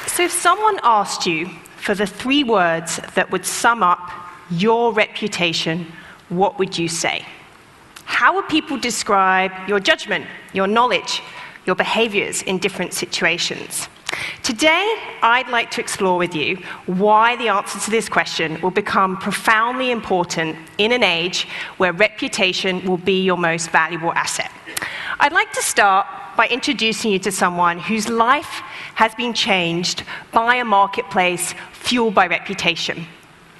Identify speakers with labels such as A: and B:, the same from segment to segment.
A: So if someone asked you for the 3 words that would sum up your reputation, what would you say? How would people describe your judgment, your knowledge, your behaviors in different situations? Today, I'd like to explore with you why the answer to this question will become profoundly important in an age where reputation will be your most valuable asset. I'd like to start by introducing you to someone whose life has been changed by a marketplace fueled by reputation.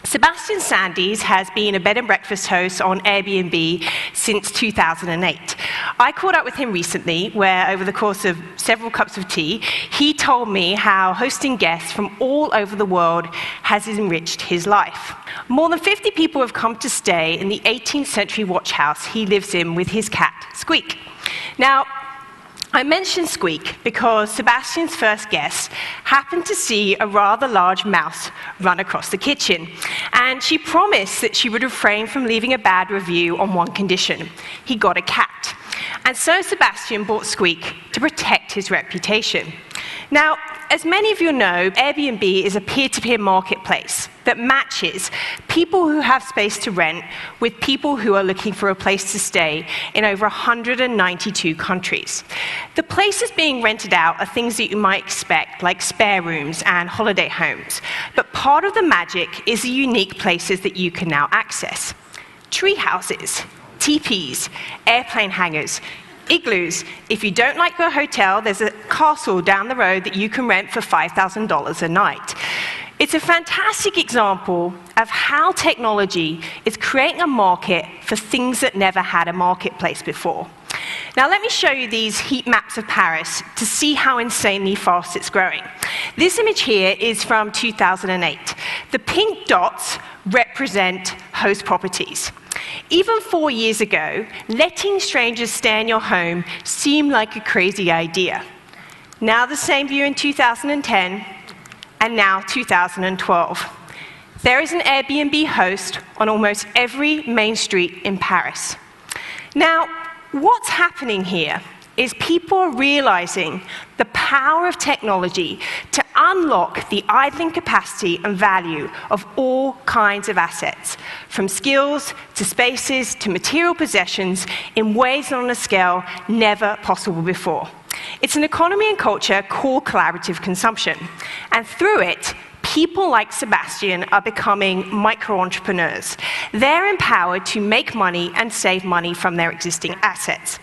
A: Sebastian Sandys has been a bed and breakfast host on Airbnb since 2008. I caught up with him recently, where over the course of several cups of tea, he told me how hosting guests from all over the world has enriched his life. More than 50 people have come to stay in the 18th century watch house he lives in with his cat, Squeak. Now, I mentioned Squeak because Sebastian's first guest happened to see a rather large mouse run across the kitchen, and she promised that she would refrain from leaving a bad review on one condition: he got a cat. And so Sebastian bought Squeak to protect his reputation. Now, as many of you know, Airbnb is a peer-to-peer marketplace that matches people who have space to rent with people who are looking for a place to stay in over 192 countries. The places being rented out are things that you might expect, like spare rooms and holiday homes. But part of the magic is the unique places that you can now access. Tree houses, teepees, airplane hangars, igloos. If you don't like your hotel, there's a castle down the road that you can rent for $5,000 a night. It's a fantastic example of how technology is creating a market for things that never had a marketplace before. Now let me show you these heat maps of Paris to see how insanely fast it's growing. This image here is from 2008. The pink dots represent host properties. Even 4 years ago, letting strangers stay in your home seemed like a crazy idea. Now the same view in 2010, and now 2012. There is an Airbnb host on almost every main street in Paris. Now, what's happening here is people are realizing the power of technology to unlock the idling capacity and value of all kinds of assets, from skills to spaces to material possessions, in ways on a scale never possible before. It's an economy and culture called collaborative consumption, and through it, people like Sebastian are becoming micro-entrepreneurs. They're empowered to make money and save money from their existing assets.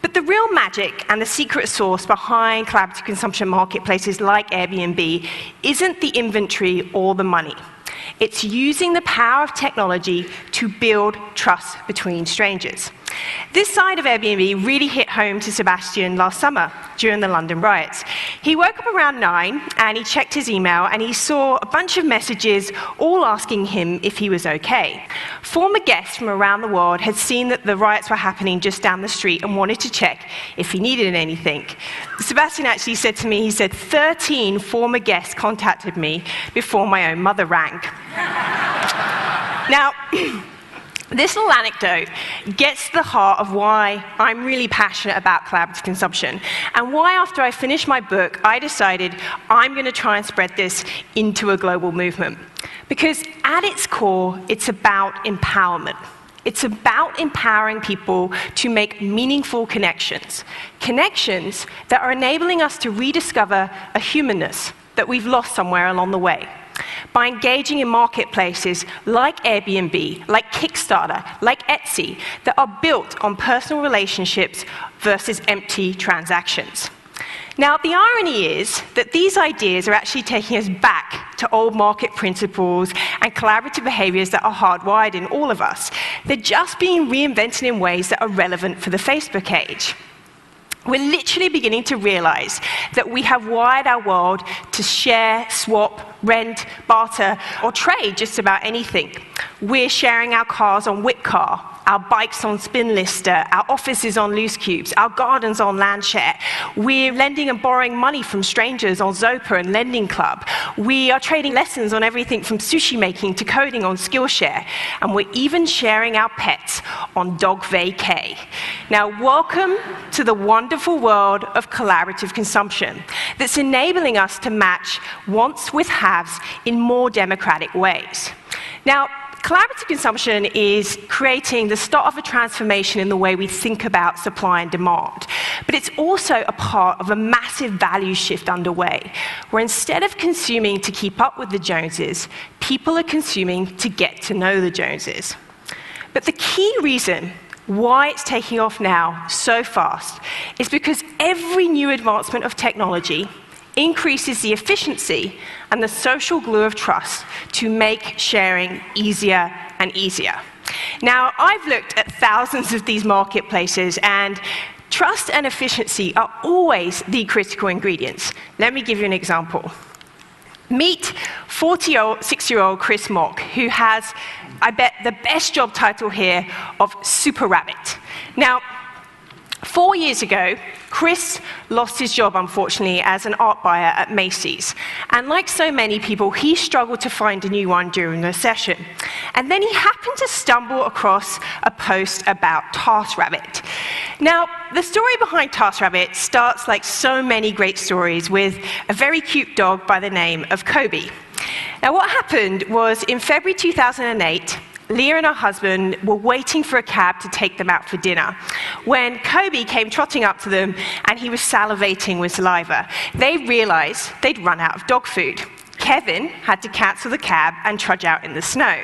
A: But the real magic and the secret sauce behind collaborative consumption marketplaces like Airbnb isn't the inventory or the money. It's using the power of technology to build trust between strangers. This side of Airbnb really hit home to Sebastian last summer during the London riots. He woke up around 9 and he checked his email and he saw a bunch of messages all asking him if he was okay. Former guests from around the world had seen that the riots were happening just down the street and wanted to check if he needed anything. Sebastian actually said to me, he said, 13 former guests contacted me before my own mother rang. Now, this little anecdote gets to the heart of why I'm really passionate about collaborative consumption, and why after I finished my book, I decided I'm going to try and spread this into a global movement. Because at its core, it's about empowerment. It's about empowering people to make meaningful connections. Connections that are enabling us to rediscover a humanness that we've lost somewhere along the way. By engaging in marketplaces like Airbnb, like Kickstarter, like Etsy, that are built on personal relationships versus empty transactions. Now, the irony is that these ideas are actually taking us back to old market principles and collaborative behaviors that are hardwired in all of us. They're just being reinvented in ways that are relevant for the Facebook age. We're literally beginning to realize that we have wired our world to share, swap, rent, barter, or trade just about anything. We're sharing our cars on Whipcar, our bikes on Spin Lister, our offices on Loose Cubes, our gardens on Landshare. We're lending and borrowing money from strangers on Zopa and Lending Club. We are trading lessons on everything from sushi making to coding on Skillshare. And we're even sharing our pets on Dog Vacay. Now, welcome to the wonderful world of collaborative consumption that's enabling us to match wants with haves in more democratic ways. Now, collaborative consumption is creating the start of a transformation in the way we think about supply and demand. But it's also a part of a massive value shift underway, where instead of consuming to keep up with the Joneses, people are consuming to get to know the Joneses. But the key reason why it's taking off now so fast is because every new advancement of technology increases the efficiency and the social glue of trust to make sharing easier and easier. Now, I've looked at thousands of these marketplaces, and trust and efficiency are always the critical ingredients. Let me give you an example. Meet 46-year-old Chris Mock, who has, I bet, the best job title here of Super Rabbit. Now, 4 years ago, Chris lost his job, unfortunately, as an art buyer at Macy's. And like so many people, he struggled to find a new one during the recession. And then he happened to stumble across a post about TaskRabbit. Now, the story behind TaskRabbit starts like so many great stories with a very cute dog by the name of Kobe. Now, what happened was in February 2008, Leah and her husband were waiting for a cab to take them out for dinner when Kobe came trotting up to them and he was salivating with saliva. They realized they'd run out of dog food. Kevin had to cancel the cab and trudge out in the snow.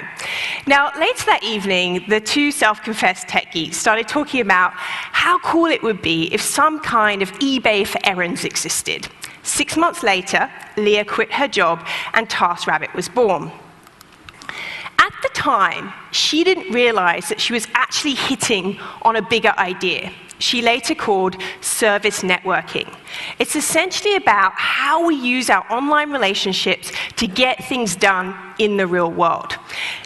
A: Now, later that evening, the two self-confessed tech geeks started talking about how cool it would be if some kind of eBay for errands existed. 6 months later, Leah quit her job and TaskRabbit was born. At the time, she didn't realize that she was actually hitting on a bigger idea she later called service networking. It's essentially about how we use our online relationships to get things done in the real world.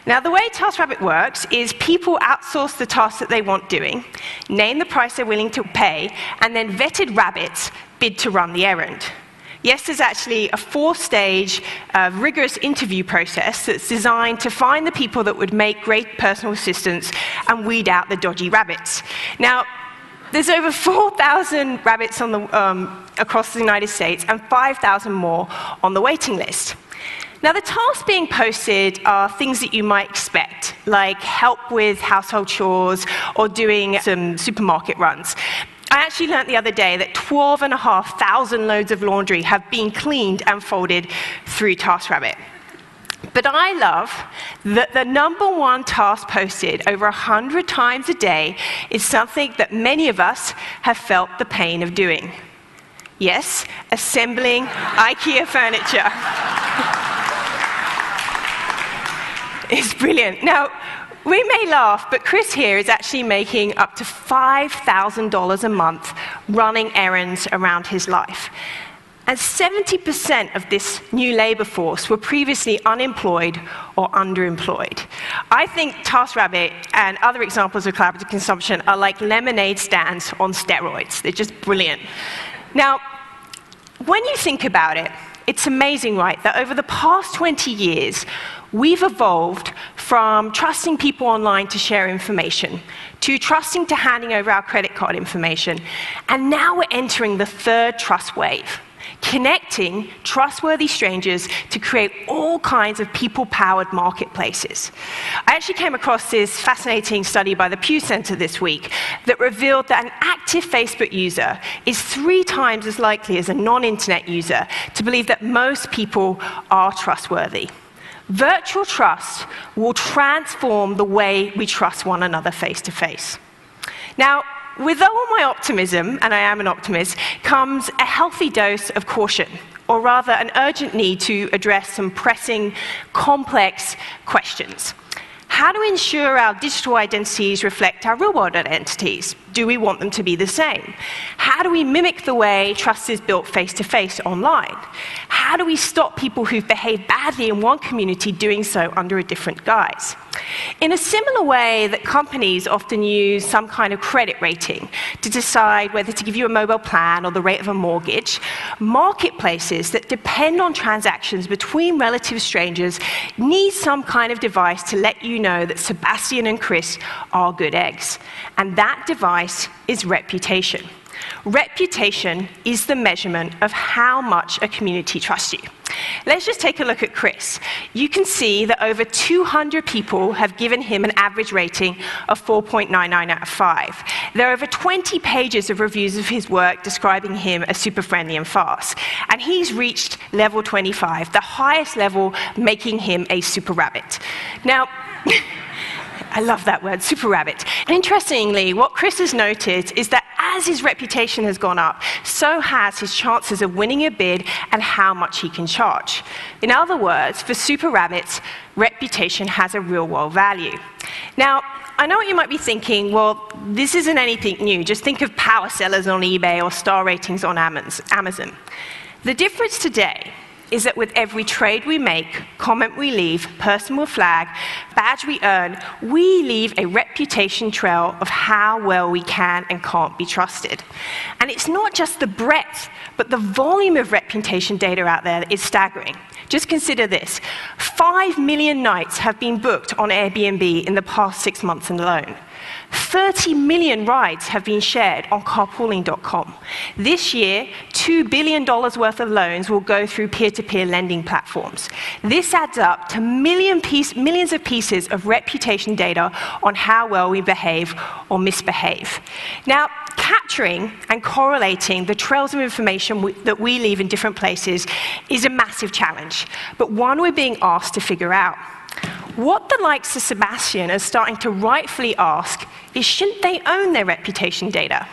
A: Now, the way TaskRabbit works is people outsource the tasks that they want doing, name the price they're willing to pay, and then vetted rabbits bid to run the errand. Yes, there's actually a 4-stage rigorous interview process that's designed to find the people that would make great personal assistants and weed out the dodgy rabbits. Now, there's over 4,000 rabbits on across the United States and 5,000 more on the waiting list. Now, the tasks being posted are things that you might expect, like help with household chores or doing some supermarket runs. I actually learned the other day that 12,500 loads of laundry have been cleaned and folded through TaskRabbit. But I love that the #1 task posted over 100 times a day is something that many of us have felt the pain of doing. Yes, assembling IKEA furniture. It's brilliant. Now, we may laugh, but Chris here is actually making up to $5,000 a month running errands around his life. And 70% of this new labor force were previously unemployed or underemployed. I think TaskRabbit and other examples of collaborative consumption are like lemonade stands on steroids. They're just brilliant. Now, when you think about it, it's amazing, right, that over the past 20 years, we've evolved from trusting people online to share information, to trusting to handing over our credit card information, and now we're entering the third trust wave, connecting trustworthy strangers to create all kinds of people-powered marketplaces. I actually came across this fascinating study by the Pew Center this week that revealed that an active Facebook user is 3 times as likely as a non-internet user to believe that most people are trustworthy. Virtual trust will transform the way we trust one another face-to-face. Now, with all my optimism, and I am an optimist, comes a healthy dose of caution, or rather an urgent need to address some pressing, complex questions. How to ensure our digital identities reflect our real-world identities? Do we want them to be the same? How do we mimic the way trust is built face-to-face online? How do we stop people who've behaved badly in one community doing so under a different guise? In a similar way that companies often use some kind of credit rating to decide whether to give you a mobile plan or the rate of a mortgage, marketplaces that depend on transactions between relative strangers need some kind of device to let you know that Sebastian and Chris are good eggs. And that device is reputation. Reputation is the measurement of how much a community trusts you. Let's just take a look at Chris. You can see that over 200 people have given him an average rating of 4.99 out of 5. There are over 20 pages of reviews of his work describing him as super friendly and fast. And he's reached level 25, the highest level, making him a super rabbit. Now, I love that word, super rabbit. And interestingly, what Chris has noted is that as his reputation has gone up, so has his chances of winning a bid and how much he can charge. In other words, for super rabbits, reputation has a real-world value. Now, I know what you might be thinking, well, this isn't anything new. Just think of power sellers on eBay or star ratings on Amazon. The difference today is that with every trade we make, comment we leave, person we flag, badge we earn, we leave a reputation trail of how well we can and can't be trusted. And it's not just the breadth, but the volume of reputation data out there that is staggering. Just consider this. 5 million nights have been booked on Airbnb in the past 6 months alone. 30 million rides have been shared on carpooling.com. This year, $2 billion worth of loans will go through peer-to-peer lending platforms. This adds up to millions of pieces of reputation data on how well we behave or misbehave. Now, capturing and correlating the trails of information that we leave in different places is a massive challenge, but one we're being asked to figure out. What the likes of Sebastian are starting to rightfully ask is, shouldn't they own their reputation data?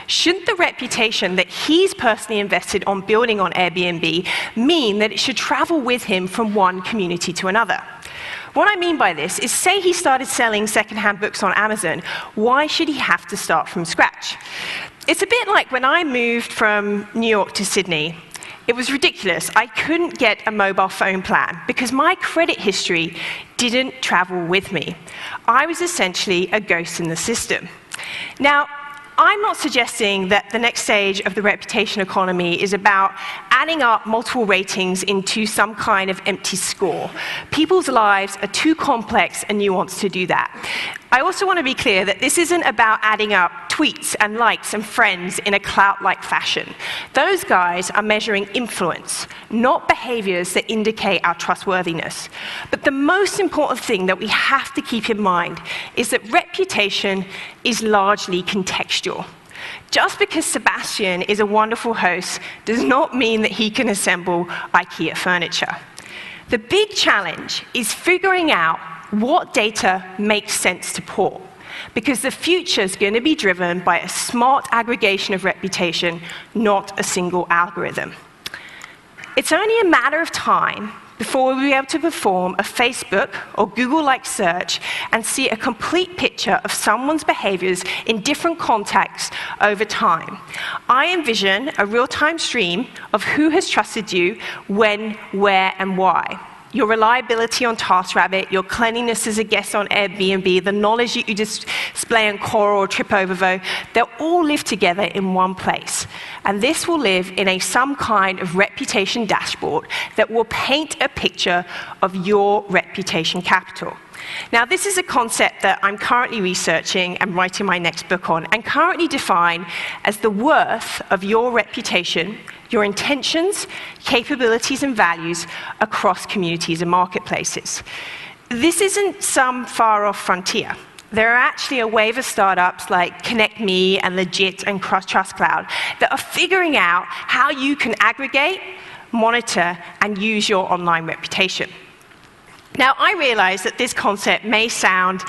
A: Shouldn't the reputation that he's personally invested on building on Airbnb mean that it should travel with him from one community to another? What I mean by this is, say he started selling secondhand books on Amazon, why should he have to start from scratch? It's a bit like when I moved from New York to Sydney. It was ridiculous. I couldn't get a mobile phone plan because my credit history didn't travel with me. I was essentially a ghost in the system. Now, I'm not suggesting that the next stage of the reputation economy is about adding up multiple ratings into some kind of empty score. People's lives are too complex and nuanced to do that. I also want to be clear that this isn't about adding up tweets and likes and friends in a clout-like fashion. Those guys are measuring influence, not behaviors that indicate our trustworthiness. But the most important thing that we have to keep in mind is that reputation is largely contextual. Just because Sebastian is a wonderful host does not mean that he can assemble IKEA furniture. The big challenge is figuring out what data makes sense to pull, because the future is going to be driven by a smart aggregation of reputation, not a single algorithm. It's only a matter of time before we'll be able to perform a Facebook or Google-like search and see a complete picture of someone's behaviors in different contexts over time. I envision a real-time stream of who has trusted you, when, where, and why. Your reliability on TaskRabbit, your cleanliness as a guest on Airbnb, the knowledge that you display on Quora or TripAdvisor, they'll all live together in one place. And this will live in some kind of reputation dashboard that will paint a picture of your reputation capital. Now, this is a concept that I'm currently researching and writing my next book on, and currently defined as the worth of your reputation, your intentions, capabilities, and values across communities and marketplaces. This isn't some far-off frontier. There are actually a wave of startups like ConnectMe and Legit and TrustCloud that are figuring out how you can aggregate, monitor, and use your online reputation. Now, I realize that this concept may sound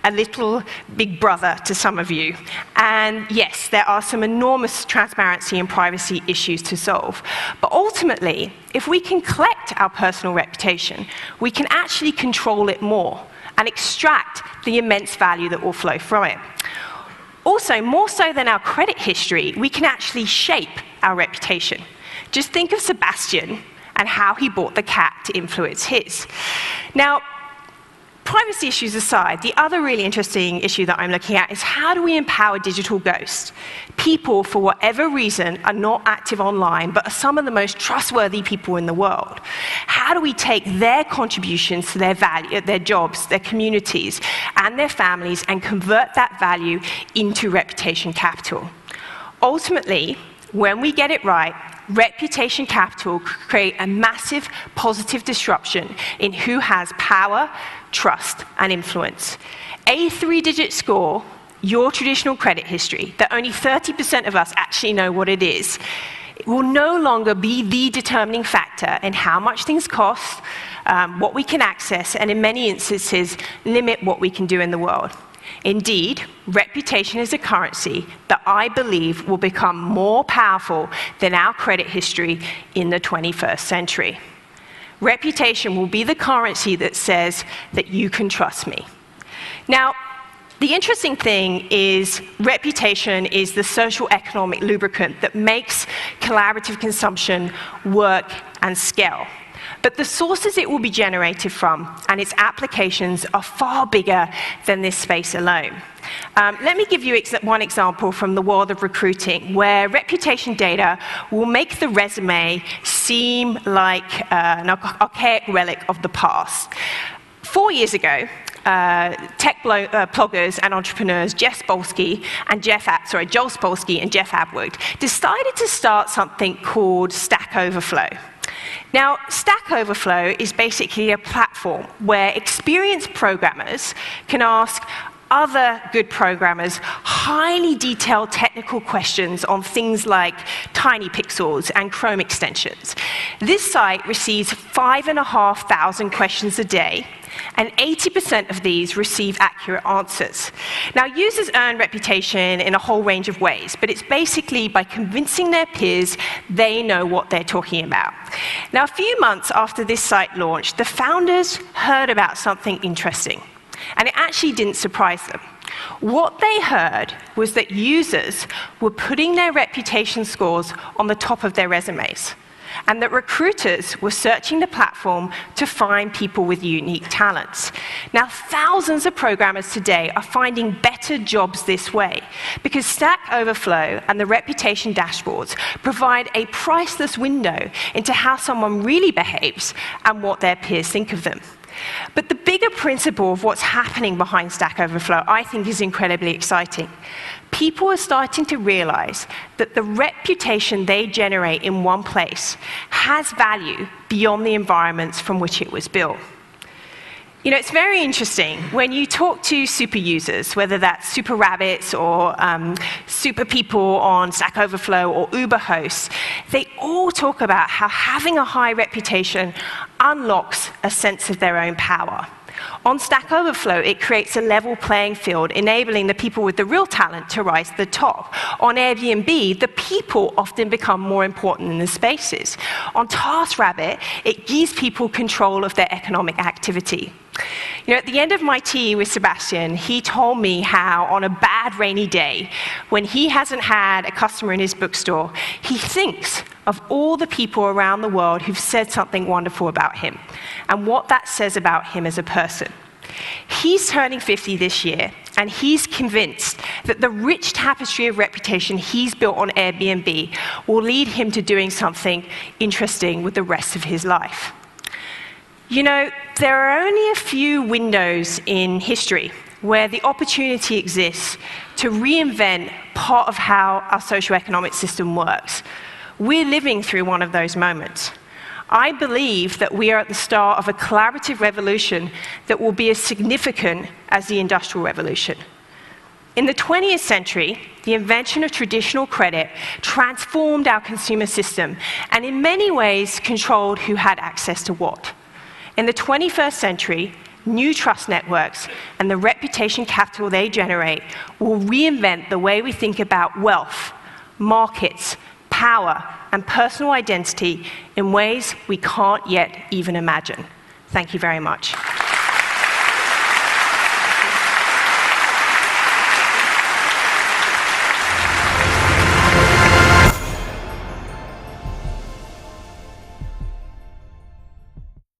A: a little big brother to some of you. And yes, there are some enormous transparency and privacy issues to solve. But ultimately, if we can collect our personal reputation, we can actually control it more and extract the immense value that will flow from it. Also, more so than our credit history, we can actually shape our reputation. Just think of Sebastian and how he bought the cat to influence his. Now, privacy issues aside, the other really interesting issue that I'm looking at is how do we empower digital ghosts? People, for whatever reason, are not active online, but are some of the most trustworthy people in the world. How do we take their contributions to their value, their jobs, their communities, and their families, and convert that value into reputation capital? Ultimately, when we get it right, reputation capital could create a massive positive disruption in who has power, trust, and influence. A 3-digit score, your traditional credit history, that only 30% of us actually know what it is, it will no longer be the determining factor in how much things cost, what we can access, and in many instances, limit what we can do in the world. Indeed, reputation is a currency that I believe will become more powerful than our credit history in the 21st century. Reputation will be the currency that says that you can trust me. Now, the interesting thing is reputation is the social economic lubricant that makes collaborative consumption work and scale. But the sources it will be generated from and its applications are far bigger than this space alone. Let me give you one example from the world of recruiting, where reputation data will make the resume seem like an archaic relic of the past. 4 years ago, tech bloggers and entrepreneurs Joel Spolsky and Jeff Abwood decided to start something called Stack Overflow. Now, Stack Overflow is basically a platform where experienced programmers can ask other good programmers highly detailed technical questions on things like tiny pixels and Chrome extensions. This site receives 5,500 questions a day, and 80% of these receive accurate answers. Now, users earn reputation in a whole range of ways, but it's basically by convincing their peers they know what they're talking about. Now, a few months after this site launched, the founders heard about something interesting, and it actually didn't surprise them. What they heard was that users were putting their reputation scores on the top of their resumes, and that recruiters were searching the platform to find people with unique talents. Now, thousands of programmers today are finding better jobs this way because Stack Overflow and the reputation dashboards provide a priceless window into how someone really behaves and what their peers think of them. But the bigger principle of what's happening behind Stack Overflow, I think, is incredibly exciting. People are starting to realize that the reputation they generate in one place has value beyond the environments from which it was built. You know, it's very interesting when you talk to super users, whether that's super rabbits or super people on Stack Overflow or Uber hosts, they all talk about how having a high reputation unlocks a sense of their own power. On Stack Overflow, it creates a level playing field, enabling the people with the real talent to rise to the top. On Airbnb, the people often become more important than the spaces. On TaskRabbit, it gives people control of their economic activity. You know, at the end of my tea with Sebastian, he told me how on a bad rainy day, when he hasn't had a customer in his bookstore, he thinks of all the people around the world who've said something wonderful about him and what that says about him as a person. He's turning 50 this year, and he's convinced that the rich tapestry of reputation he's built on Airbnb will lead him to doing something interesting with the rest of his life. You know, there are only a few windows in history where the opportunity exists to reinvent part of how our socioeconomic system works. We're living through one of those moments. I believe that we are at the start of a collaborative revolution that will be as significant as the Industrial Revolution. In the 20th century, the invention of traditional credit transformed our consumer system and in many ways controlled who had access to what. In the 21st century, new trust networks and the reputation capital they generate will reinvent the way we think about wealth, markets, power, and personal identity in ways we can't yet even imagine. Thank you very much.